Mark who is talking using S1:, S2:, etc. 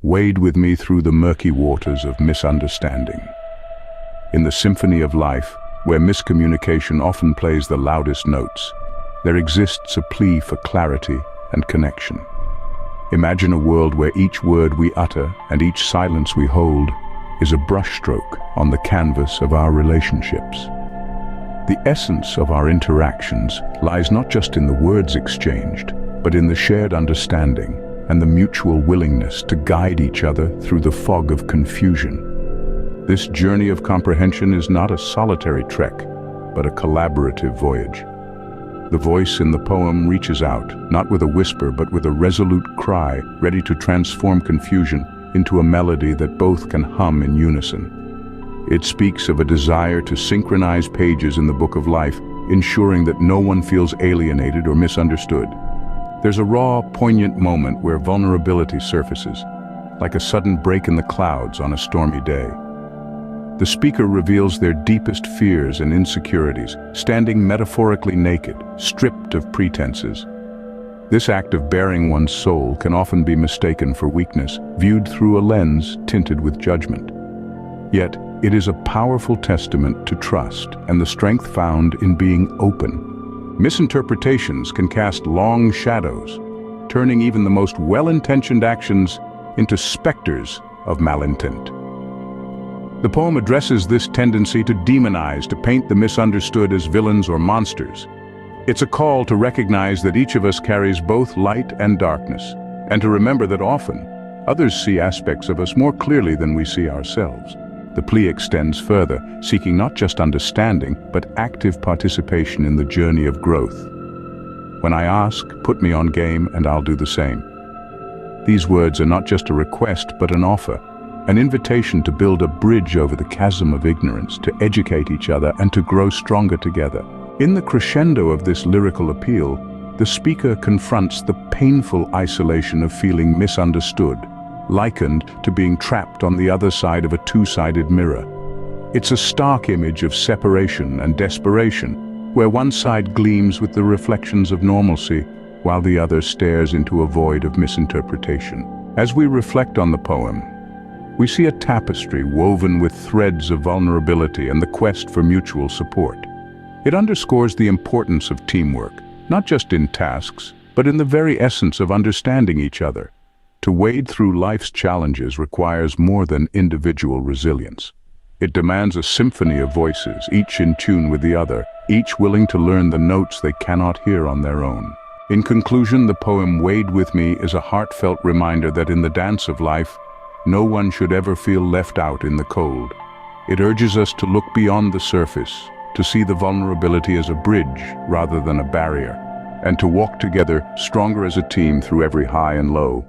S1: wade with me through the murky waters of misunderstanding. In the symphony of life, where miscommunication often plays the loudest notes, there exists a plea for clarity and connection. Imagine a world where each word we utter and each silence we hold is a brushstroke on the canvas of our relationships. The essence of our interactions lies not just in the words exchanged, but in the shared understanding and the mutual willingness to guide each other through the fog of confusion. This journey of comprehension is not a solitary trek, but a collaborative voyage. The voice in the poem reaches out, not with a whisper, but with a resolute cry, ready to transform confusion into a melody that both can hum in unison. It speaks of a desire to synchronize pages in the book of life, ensuring that no one feels alienated or misunderstood. There's a raw, poignant moment where vulnerability surfaces, like a sudden break in the clouds on a stormy day. The speaker reveals their deepest fears and insecurities, standing metaphorically naked, stripped of pretenses. This act of baring one's soul can often be mistaken for weakness, viewed through a lens tinted with judgment. Yet, it is a powerful testament to trust and the strength found in being open. Misinterpretations can cast long shadows, turning even the most well-intentioned actions into specters of malintent. The poem addresses this tendency to demonize, to paint the misunderstood as villains or monsters. It's a call to recognize that each of us carries both light and darkness, and to remember that often, others see aspects of us more clearly than we see ourselves. The plea extends further, seeking not just understanding, but active participation in the journey of growth. When I ask, put me on game and I'll do the same. These words are not just a request, but an offer. An invitation to build a bridge over the chasm of ignorance, to educate each other and to grow stronger together. In the crescendo of this lyrical appeal, the speaker confronts the painful isolation of feeling misunderstood, likened to being trapped on the other side of a two-sided mirror. It's a stark image of separation and desperation, where one side gleams with the reflections of normalcy, while the other stares into a void of misinterpretation. As we reflect on the poem, we see a tapestry woven with threads of vulnerability and the quest for mutual support. It underscores the importance of teamwork, not just in tasks, but in the very essence of understanding each other. To wade through life's challenges requires more than individual resilience. It demands a symphony of voices, each in tune with the other, each willing to learn the notes they cannot hear on their own. In conclusion, the poem Wade With Me is a heartfelt reminder that in the dance of life, no one should ever feel left out in the cold. It urges us to look beyond the surface, to see the vulnerability as a bridge rather than a barrier, and to walk together stronger as a team through every high and low.